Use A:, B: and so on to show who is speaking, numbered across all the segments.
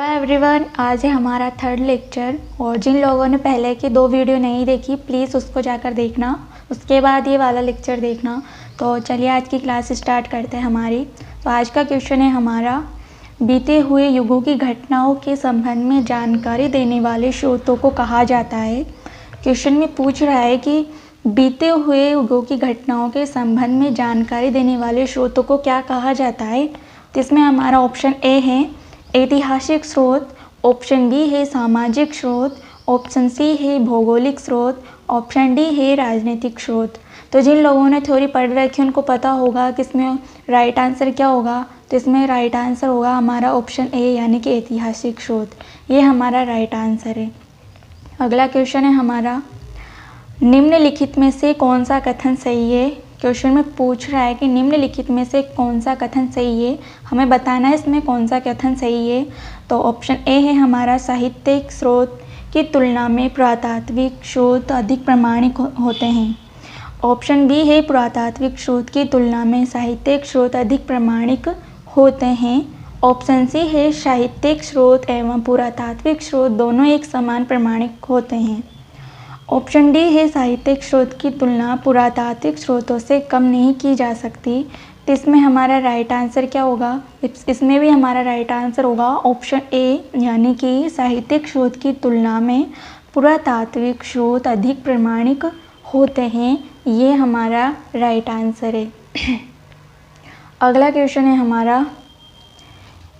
A: Hi everyone, आज है हमारा थर्ड लेक्चर। और जिन लोगों ने पहले की 2 वीडियो नहीं देखी प्लीज़ उसको जाकर देखना, उसके बाद ये वाला लेक्चर देखना। तो चलिए आज की क्लास स्टार्ट करते हैं हमारी। तो आज का क्वेश्चन है हमारा, बीते हुए युगों की घटनाओं के संबंध में जानकारी देने वाले स्रोतों को कहा जाता है। क्वेश्चन में पूछ रहा है कि बीते हुए युगों की घटनाओं के संबंध में जानकारी देने वाले स्रोतों को क्या कहा जाता है। तो इसमें हमारा ऑप्शन ए है ऐतिहासिक स्रोत, ऑप्शन बी है सामाजिक स्रोत, ऑप्शन सी है भौगोलिक स्रोत, ऑप्शन डी है राजनीतिक स्रोत। तो जिन लोगों ने थ्योरी पढ़ रखी है उनको पता होगा कि इसमें राइट आंसर क्या होगा। तो इसमें राइट आंसर होगा हमारा ऑप्शन ए यानी कि ऐतिहासिक स्रोत। ये हमारा राइट आंसर है। अगला क्वेश्चन है हमारा, निम्नलिखित में से कौन सा कथन सही है। क्वेश्चन में पूछ रहा है कि निम्नलिखित में से कौन सा कथन सही है, हमें बताना है इसमें कौन सा कथन सही है। तो ऑप्शन ए है हमारा, साहित्यिक स्रोत की तुलना में पुरातात्विक स्रोत अधिक प्रामाणिक होते हैं। ऑप्शन बी है, पुरातात्विक स्रोत की तुलना में साहित्यिक स्रोत अधिक प्रामाणिक होते हैं। ऑप्शन सी है, साहित्यिक स्रोत एवं पुरातात्विक स्रोत दोनों एक समान प्रामाणिक होते हैं। ऑप्शन डी है, साहित्यिक स्रोत की तुलना पुरातात्विक स्रोतों से कम नहीं की जा सकती। तो इसमें हमारा राइट आंसर क्या होगा, इसमें भी हमारा राइट आंसर होगा ऑप्शन ए यानी कि साहित्यिक स्रोत की तुलना में पुरातात्विक स्रोत अधिक प्रामाणिक होते हैं। ये हमारा राइट आंसर है। अगला क्वेश्चन है हमारा,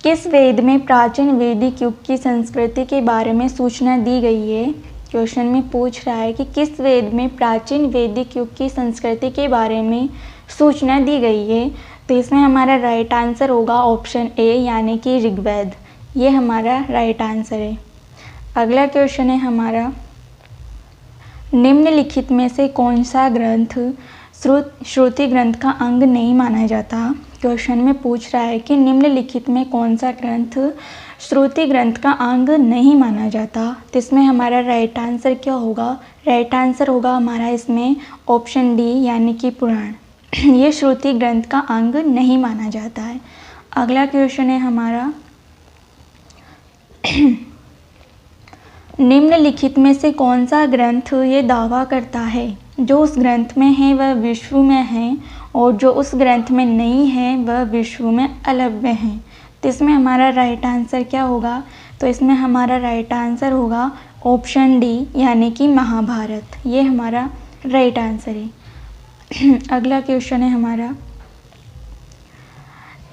A: किस वेद में प्राचीन वैदिक युग की संस्कृति के बारे में सूचना दी गई है। क्वेश्चन में पूछ रहा है कि किस वेद में प्राचीन वैदिक युग की संस्कृति के बारे में सूचना दी गई है। तो इसमें हमारा राइट आंसर होगा ऑप्शन ए यानी कि ऋग्वेद। ये हमारा राइट आंसर है। अगला क्वेश्चन है हमारा, निम्नलिखित में से कौन सा ग्रंथ श्रुति ग्रंथ का अंग नहीं माना जाता। क्वेश्चन में पूछ रहा है कि निम्नलिखित में कौन सा ग्रंथ श्रुति ग्रंथ का अंग नहीं माना जाता। तो इसमें हमारा राइट आंसर क्या होगा, राइट आंसर होगा हमारा इसमें ऑप्शन डी यानी कि पुराण। ये श्रुति ग्रंथ का अंग नहीं माना जाता है। अगला क्वेश्चन है हमारा, निम्नलिखित में से कौन सा ग्रंथ ये दावा करता है जो उस ग्रंथ में है वह विश्व में है और जो उस ग्रंथ में नहीं है वह विश्व में अलव्य है। तो इसमें हमारा राइट आंसर क्या होगा, तो इसमें हमारा राइट आंसर होगा ऑप्शन डी यानी कि महाभारत। ये हमारा राइट आंसर है। अगला क्वेश्चन है हमारा,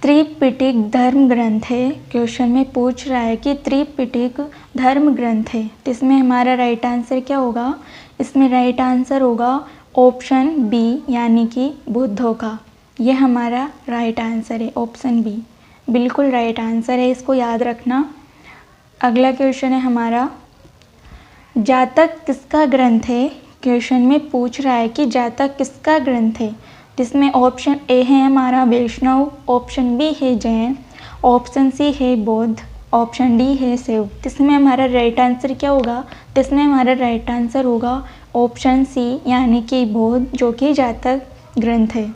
A: त्रिपिटक धर्म ग्रंथ है। क्वेश्चन में पूछ रहा है कि त्रिपिटक धर्म ग्रंथ है। तो इसमें हमारा राइट आंसर क्या होगा, इसमें राइट आंसर होगा ऑप्शन बी यानी कि बुद्धों का। ये हमारा राइट आंसर है, ऑप्शन बी बिल्कुल राइट आंसर है, इसको याद रखना। अगला क्वेश्चन है हमारा, जातक किसका ग्रंथ है। क्वेश्चन में पूछ रहा है कि जातक किसका ग्रंथ है। जिसमें ऑप्शन ए है हमारा वैष्णव, ऑप्शन बी है जैन, ऑप्शन सी है बौद्ध, ऑप्शन डी है शैव। इसमें हमारा राइट आंसर क्या होगा, तो इसमें हमारा राइट आंसर होगा ऑप्शन सी यानी कि बौद्ध, जो कि जातक ग्रंथ है।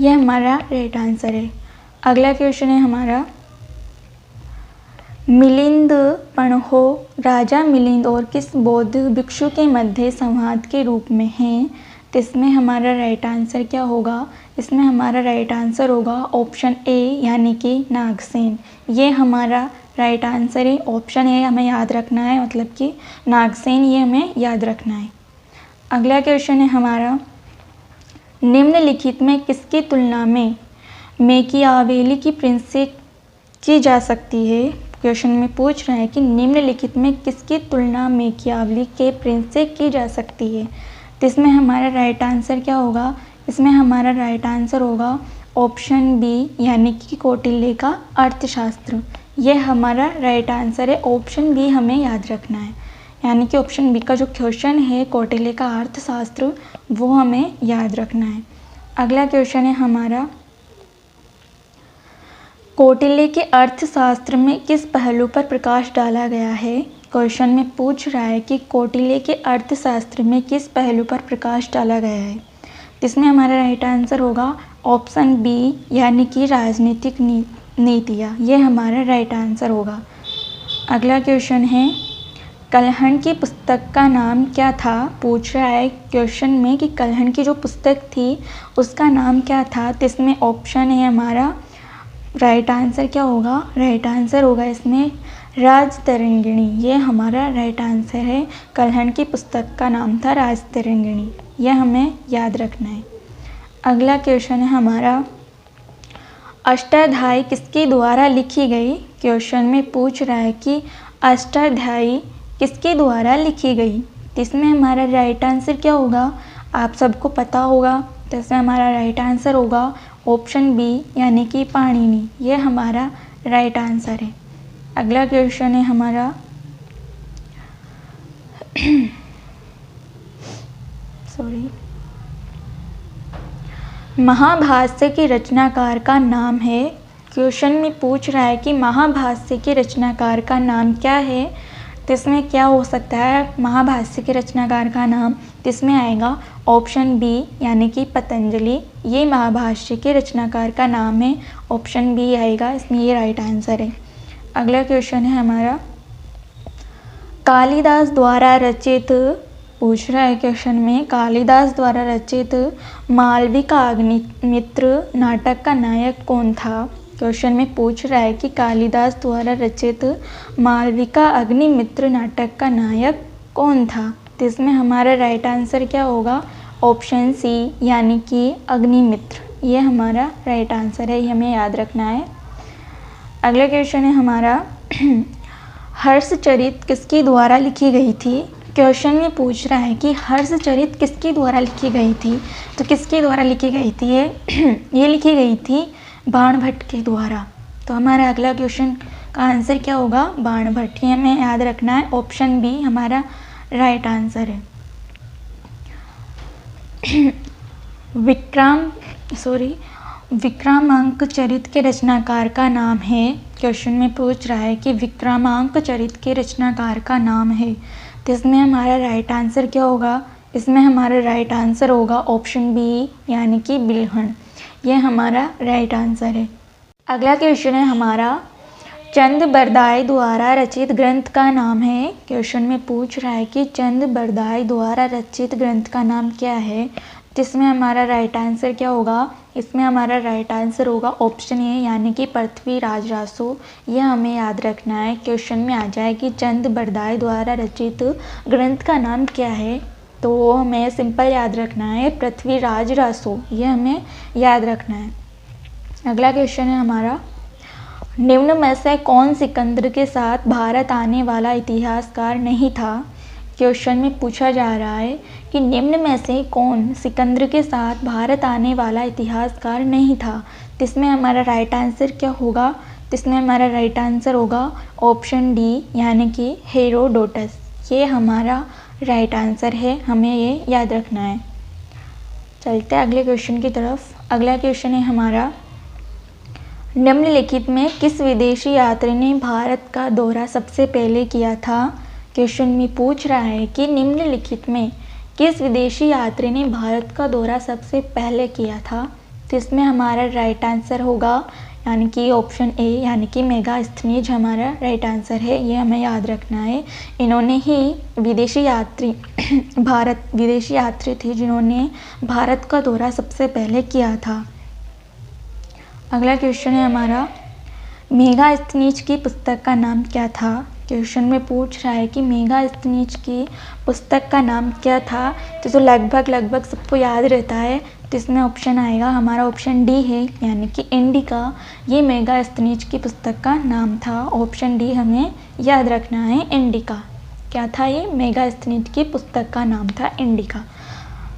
A: यह हमारा राइट आंसर है। अगला क्वेश्चन है हमारा, मिलिंद पणहो राजा मिलिंद और किस बौद्ध भिक्षु के मध्य संवाद के रूप में है। तो इसमें हमारा राइट आंसर क्या होगा, इसमें हमारा राइट आंसर होगा ऑप्शन ए यानी कि नागसेन। ये हमारा राइट आंसर है, ऑप्शन ए हमें याद रखना है, मतलब कि नागसेन ये हमें याद रखना है। अगला क्वेश्चन है हमारा, निम्नलिखित में किसकी तुलना में मैकियावेली की प्रिंस से की जा सकती है। क्वेश्चन में पूछ रहा है कि निम्नलिखित में किसकी तुलना मैकियावेली के प्रिंस से की जा सकती है। तो इसमें हमारा राइट आंसर क्या होगा, इसमें हमारा राइट आंसर होगा ऑप्शन बी यानी कि कौटिल्य का अर्थशास्त्र। यह हमारा राइट आंसर है, ऑप्शन बी हमें याद रखना है, यानी कि ऑप्शन बी का जो क्वेश्चन है कौटिल्य का अर्थशास्त्र वो हमें याद रखना है। अगला क्वेश्चन है हमारा, कौटिल्य के अर्थशास्त्र में किस पहलू पर प्रकाश डाला गया है। क्वेश्चन में पूछ रहा है कि कौटिल्य के अर्थशास्त्र में किस पहलू पर प्रकाश डाला गया है। इसमें हमारा राइट आंसर होगा ऑप्शन बी यानी कि राजनीतिक नीति नीतियाँ, ये हमारा राइट आंसर होगा। अगला क्वेश्चन है, कल्हण की पुस्तक का नाम क्या था। पूछ रहा है क्वेश्चन में कि कल्हण की जो पुस्तक थी उसका नाम क्या था। तो इसमें ऑप्शन है हमारा, राइट आंसर क्या होगा, राइट आंसर होगा इसमें राजतरंगिणी, ये हमारा राइट आंसर है। कल्हण की पुस्तक का नाम था राजतरंगिणी, यह हमें याद रखना है। अगला क्वेश्चन है हमारा, अष्टाध्यायी किसके द्वारा लिखी गई। क्वेश्चन में पूछ रहा है कि अष्टाध्यायी किसके द्वारा लिखी गई। तो इसमें हमारा राइट आंसर क्या होगा, आप सबको पता होगा। तो इसमें हमारा राइट आंसर होगा ऑप्शन बी यानी कि पाणिनि, ये हमारा राइट आंसर है। अगला क्वेश्चन है हमारा महाभाष्य के रचनाकार का नाम है। क्वेश्चन में पूछ रहा है कि महाभाष्य के रचनाकार का नाम क्या है। तो इसमें क्या हो सकता है महाभाष्य के रचनाकार का नाम। तो इसमें आएगा ऑप्शन बी यानी कि पतंजलि, ये महाभाष्य के रचनाकार का नाम है। ऑप्शन बी आएगा इसमें, ये राइट आंसर है। अगला क्वेश्चन है हमारा, कालिदास द्वारा रचित, पूछ रहा है क्वेश्चन में, कालिदास द्वारा रचित मालविका अग्निमित्र नाटक का नायक कौन था। क्वेश्चन में पूछ रहा है कि कालिदास द्वारा रचित मालविका अग्निमित्र नाटक का नायक कौन था। तो इसमें हमारा राइट आंसर क्या होगा, ऑप्शन सी यानी कि अग्निमित्र, ये हमारा राइट आंसर है, ये हमें याद रखना है। अगला क्वेश्चन है हमारा, हर्षचरित किसके द्वारा लिखी गई थी। क्वेश्चन में पूछ रहा है कि हर्षचरित किसके द्वारा लिखी गई थी। तो किसके द्वारा लिखी गई थी ये लिखी गई थी बाणभट्ट के द्वारा। तो हमारा अगला क्वेश्चन का आंसर क्या होगा, बाणभट्ट, ये हमें याद रखना है। ऑप्शन बी हमारा राइट आंसर है। विक्रमांक चरित के रचनाकार का नाम है। क्वेश्चन में पूछ रहा है कि विक्रमांक चरित के रचनाकार का नाम है। तो इसमें हमारा राइट आंसर क्या होगा, इसमें हमारा राइट आंसर होगा ऑप्शन बी यानी कि बिल्हण, ये हमारा राइट आंसर है। अगला क्वेश्चन है हमारा, चंद बरदाई द्वारा रचित ग्रंथ का नाम है। क्वेश्चन में पूछ रहा है कि चंद बरदाई द्वारा रचित ग्रंथ का नाम क्या है। जिसमें हमारा राइट आंसर क्या होगा, इसमें हमारा राइट आंसर होगा ऑप्शन ए यानी कि पृथ्वीराज रासो, यह हमें याद रखना है। क्वेश्चन में आ जाए कि चंद बरदाई द्वारा रचित ग्रंथ का नाम क्या है, तो हमें सिंपल याद रखना है पृथ्वीराज रासो, यह हमें याद रखना है। अगला क्वेश्चन है हमारा, निम्न में से कौन सिकंदर के साथ भारत आने वाला इतिहासकार नहीं था। क्वेश्चन में पूछा जा रहा है कि निम्न में से कौन सिकंदर के साथ भारत आने वाला इतिहासकार नहीं था। तो इसमें हमारा राइट आंसर क्या होगा, तो इसमें हमारा राइट आंसर होगा ऑप्शन डी यानी कि हेरोडोटस, ये हमारा राइट आंसर है, हमें ये याद रखना है। चलते हैं अगले क्वेश्चन की तरफ। अगला क्वेश्चन है हमारा, निम्नलिखित में किस विदेशी यात्री ने भारत का दौरा सबसे पहले किया था। क्वेश्चन में पूछ रहा है कि निम्नलिखित में किस विदेशी यात्री ने भारत का दौरा सबसे पहले किया था। तो इसमें हमारा राइट आंसर होगा यानी कि ऑप्शन ए यानी कि मेगास्थनीज हमारा राइट आंसर है, ये हमें याद रखना है। इन्होंने ही विदेशी यात्री थे जिन्होंने भारत का दौरा सबसे पहले किया था। अगला क्वेश्चन है हमारा, मेगास्थनीज की पुस्तक का नाम क्या था। क्वेश्चन में पूछ रहा है कि मेगास्थनीज की पुस्तक का नाम क्या था। तो लगभग सबको याद रहता है। तो इसमें ऑप्शन आएगा हमारा ऑप्शन डी है यानी कि इंडिका, ये मेगास्थनीज की पुस्तक का नाम था। ऑप्शन डी हमें याद रखना है, इंडिका। क्या था ये, मेगास्थनीज की पुस्तक का नाम था इंडिका।